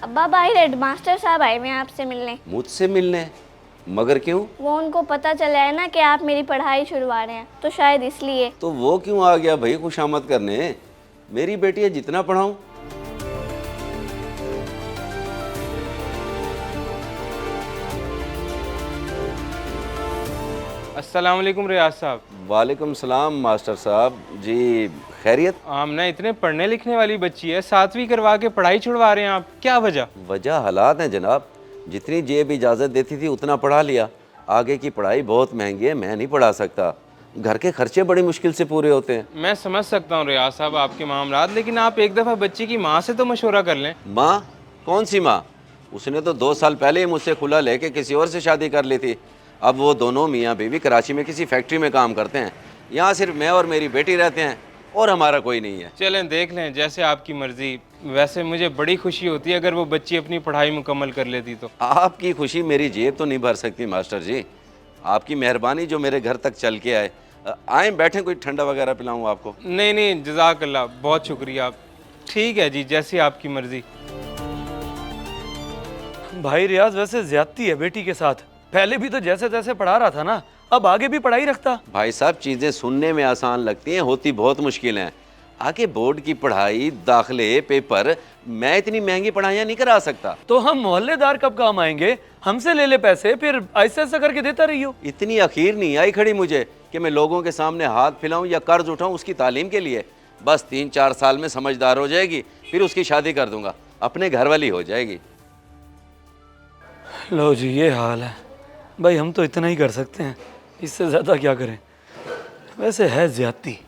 अब्बा बाहर हेडमास्टर साहब आए हुए हैं आपसे मिलने। मुझसे मिलने? मगर क्यों? वो उनको पता चला है ना कि आप मेरी पढ़ाई छुड़वा रहे हैं, तो शायद इसलिए। तो वो क्यों आ गया भाई खुशामद करने? मेरी बेटी है, जितना पढ़ाऊं। अस्सलाम वालेकुम रियाज साहब। वालेकुम सलाम मास्टर साहब जी, खैरियत? आमना इतने पढ़ने लिखने वाली बच्ची है, 7वीं करवा के पढ़ाई छुड़वा रहे हैं आप, क्या वजह? वजह हालात हैं जनाब। जितनी जेब इजाज़त देती थी उतना पढ़ा लिया। आगे की पढ़ाई बहुत महंगी है, मैं नहीं पढ़ा सकता। घर के खर्चे बड़ी मुश्किल से पूरे होते हैं। मैं समझ सकता हूँ रियाज साहब आपके मामलात, लेकिन आप एक दफ़ा बच्ची की माँ से तो मशवरा कर लें। माँ? कौन सी माँ? उसने तो 2 साल पहले ही मुझसे खुला लेके किसी और से शादी कर ली थी। अब वो दोनों मियाँ बीवी कराची में किसी फैक्ट्री में काम करते हैं। यहाँ सिर्फ मैं और मेरी बेटी रहते हैं और हमारा कोई नहीं है। चलें देख लें, जैसे आपकी मर्ज़ी। वैसे मुझे बड़ी खुशी होती है अगर वो बच्ची अपनी पढ़ाई मुकम्मल कर लेती तो। आपकी खुशी मेरी जेब तो नहीं भर सकती मास्टर जी। आपकी मेहरबानी जो मेरे घर तक चल के आए। आए बैठें, कोई ठंडा वगैरह पिलाऊं आपको? नहीं नहीं, जज़ाकल्लाह, बहुत शुक्रिया। आप ठीक है जी, जैसी आपकी मर्ज़ी। भाई रियाज वैसे ज्यादती है बेटी के साथ। पहले भी तो जैसे तैसे पढ़ा रहा था ना, अब आगे भी पढ़ाई रखता। भाई साहब, चीज़ें सुनने में आसान लगती हैं, होती बहुत मुश्किल हैं। आगे बोर्ड की पढ़ाई, दाखिले, पेपर, मैं इतनी महंगी पढ़ाइयाँ नहीं करा सकता। तो हम मोहल्लेदार कब काम आएंगे? हमसे ले ले पैसे, फिर ऐसे ऐसा करके देता रहियो। इतनी अखीर नहीं आई खड़ी मुझे कि मैं लोगों के सामने हाथ फैलाऊं या कर्ज उठाऊं उसकी तालीम के लिए। बस 3-4 साल में समझदार हो जाएगी, फिर उसकी शादी कर दूंगा, अपने घर वाली हो जाएगी। लो जी, ये हाल है भाई। हम तो इतना ही कर सकते हैं, इससे ज़्यादा क्या करें। वैसे है ज्यादती।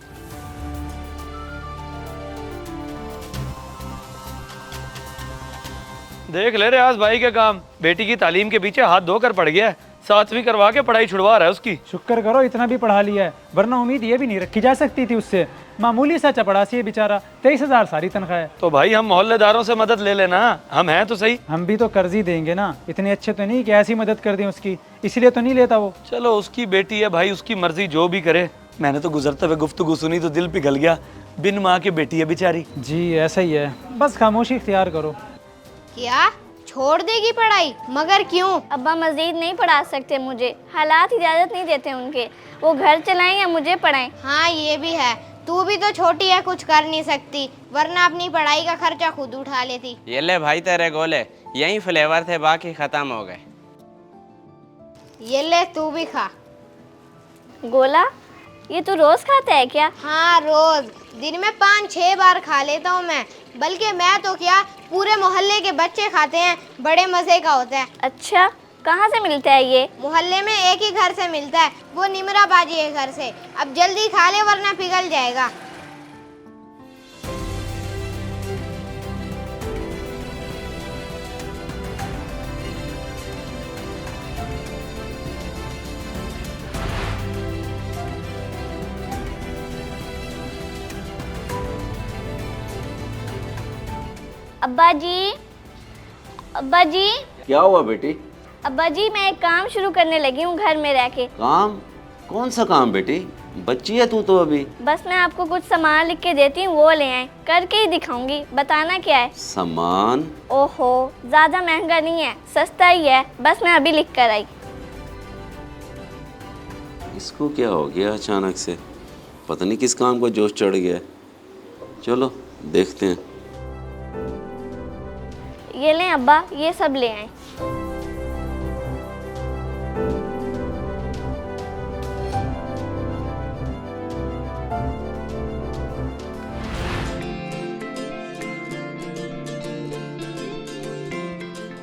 देख ले रियाज भाई के काम। बेटी की तालीम के पीछे हाथ धोकर पड़ गया है। 7वीं करवा के पढ़ाई छुड़वा रहा है उसकी। शुक्र करो इतना भी पढ़ा लिया है, वरना उम्मीद ये भी नहीं रखी जा सकती थी उससे। मामूली सा चपड़ासी है बेचारा, 23,000 सारी तनख्वाह है। तो भाई हम मोहल्लेदारों से मदद ले लेना, हम हैं तो सही। हम भी तो कर्ज ही देंगे ना, इतने अच्छे तो नहीं कि ऐसी मदद कर दें उसकी, इसलिए तो नहीं लेता वो। चलो उसकी बेटी है भाई, उसकी मर्जी, जो भी करे। मैंने तो गुजरते हुए गुफ्तगू सुनी तो दिल पिघल गया। बिन माँ की बेटी है बेचारी। जी ऐसा ही है, बस खामोशी इख्तियार करो। क्या छोड़ देगी पढ़ाई? मगर क्यों? अब्बा मजीद नहीं पढ़ा सकते मुझे, हालात इजाज़त नहीं देते उनके। वो घर चलाएं या मुझे पढ़ाएं। हाँ ये भी है, तू भी तो छोटी है, कुछ कर नहीं सकती, वरना अपनी पढ़ाई का खर्चा खुद उठा लेती। ये ले भाई तेरे गोले, यही फ्लेवर थे, बाकी खत्म हो गए। ये ले तू भी खा। गोला? ये तू रोज़ खाता है क्या? हाँ रोज, दिन में 5-6 बार खा लेता हूँ मैं। बल्कि मैं तो क्या, पूरे मोहल्ले के बच्चे खाते हैं, बड़े मज़े का होता है। अच्छा, कहाँ से मिलता है ये? मोहल्ले में एक ही घर से मिलता है, वो निमरा बाजी के घर से। अब जल्दी खा ले वरना पिघल जाएगा। अब्बा जी, अब्बा जी, क्या हुआ बेटी? अब्बा जी, मैं एक काम शुरू करने लगी हूँ घर में रह के। काम? कौन सा काम बेटी? बच्ची है तू तो अभी। बस मैं आपको कुछ सामान लिख के देती हूँ, वो ले आए, करके ही दिखाऊंगी। बताना क्या है? सामान? ओहो, ज़्यादा महंगा नहीं है, सस्ता ही है, बस मैं अभी लिख कर आई। इसको क्या हो गया अचानक से? पता नहीं किस काम को जोश चढ़ गया। चलो देखते हैं। ये लें अब्बा, ये सब ले आए।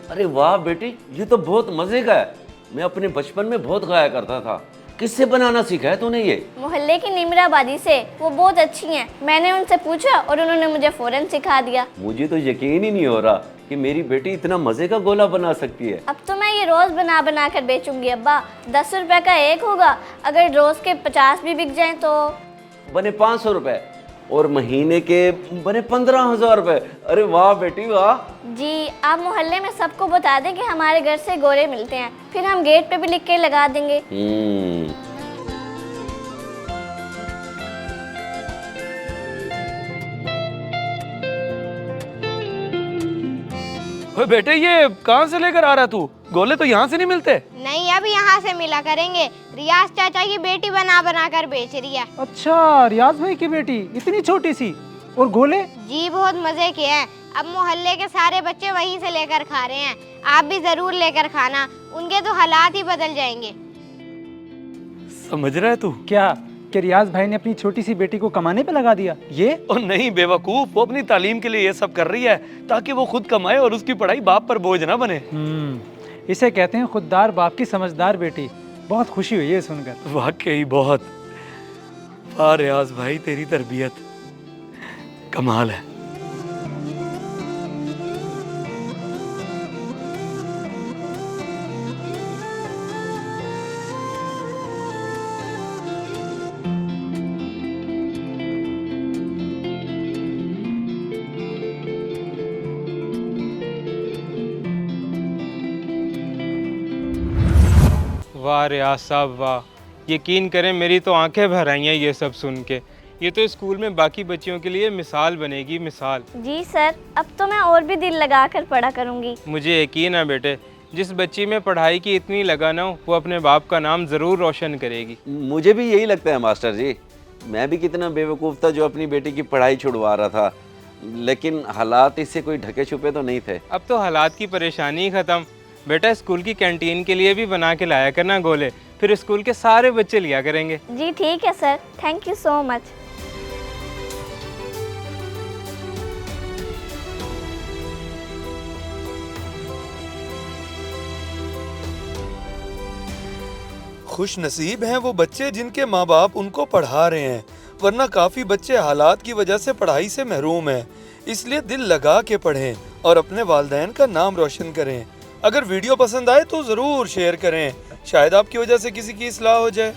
अरे वाह बेटी, ये तो बहुत मजे का है। मैं अपने बचपन में बहुत खाया करता था। किससे बनाना सीखा है तूने ये? मोहल्ले की निमराबादी से, वो बहुत अच्छी हैं। मैंने उनसे पूछा और उन्होंने मुझे फौरन सिखा दिया। मुझे तो यकीन ही नहीं हो रहा कि मेरी बेटी इतना मजे का गोला बना सकती है। अब तो मैं ये रोज़ बना बना कर बेचूंगी अब्बा। 10 रुपए का एक होगा, अगर रोज़ के 50 भी बिक जाएं तो बने 500 रुपए और महीने के बने 15,000 रुपए। अरे वाह बेटी वाह। जी, आप मोहल्ले में सबको बता दें कि हमारे घर से गोले मिलते हैं, फिर हम गेट पे भी लिख के लगा देंगे। ओए बेटे ये कहाँ से लेकर आ रहा तू? गोले तो यहाँ से नहीं मिलते। नहीं, अब यहाँ से मिला करेंगे। रियाज चाचा की बेटी बना बना कर बेच रही है। अच्छा, रियाज भाई की बेटी इतनी छोटी सी, और गोले? जी बहुत मजे के हैं। अब मोहल्ले के सारे बच्चे वहीं से लेकर खा रहे हैं। आप भी जरूर लेकर खाना, उनके तो हालात ही बदल जाएंगे। समझ रहा है तू? क्या कि रियाज भाई ने अपनी छोटी सी बेटी को कमाने पे लगा दिया? ये और नहीं बेवकूफ, वो अपनी तालीम के लिए ये सब कर रही है ताकि वो खुद कमाए और उसकी पढ़ाई बाप पर बोझ ना बने। इसे कहते हैं खुददार बाप की समझदार बेटी। बहुत खुशी हुई है सुनकर। वाकई बहुत। वाह रियाज भाई, तेरी तरबियत कमाल है। वाह रियाज साहब वाह, यकीन करें मेरी तो आंखें भर आई हैं ये सब सुन के। ये तो स्कूल में बाकी बच्चियों के लिए मिसाल बनेगी, मिसाल। जी सर, अब तो मैं और भी दिल लगा कर पढ़ा करूँगी। मुझे यकीन है बेटे, जिस बच्ची में पढ़ाई की इतनी लगन हो वो अपने बाप का नाम ज़रूर रोशन करेगी। मुझे भी यही लगता है मास्टर जी। मैं भी कितना बेवकूफ़ था जो अपनी बेटी की पढ़ाई छुड़वा रहा था, लेकिन हालात इससे कोई ढके छुपे तो नहीं थे। अब तो हालात की परेशानी ही ख़त्म। बेटा स्कूल की कैंटीन के लिए भी बना के लाया करना गोले, फिर स्कूल के सारे बच्चे लिया करेंगे। जी ठीक है sir, thank you so much. खुश नसीब हैं वो बच्चे जिनके माँ बाप उनको पढ़ा रहे हैं, वरना काफ़ी बच्चे हालात की वजह से पढ़ाई से महरूम हैं। इसलिए दिल लगा के पढ़ें और अपने वालिदैन का नाम रोशन करें। अगर वीडियो पसंद आए तो ज़रूर शेयर करें, शायद आपकी वजह से किसी की इस्लाह हो जाए।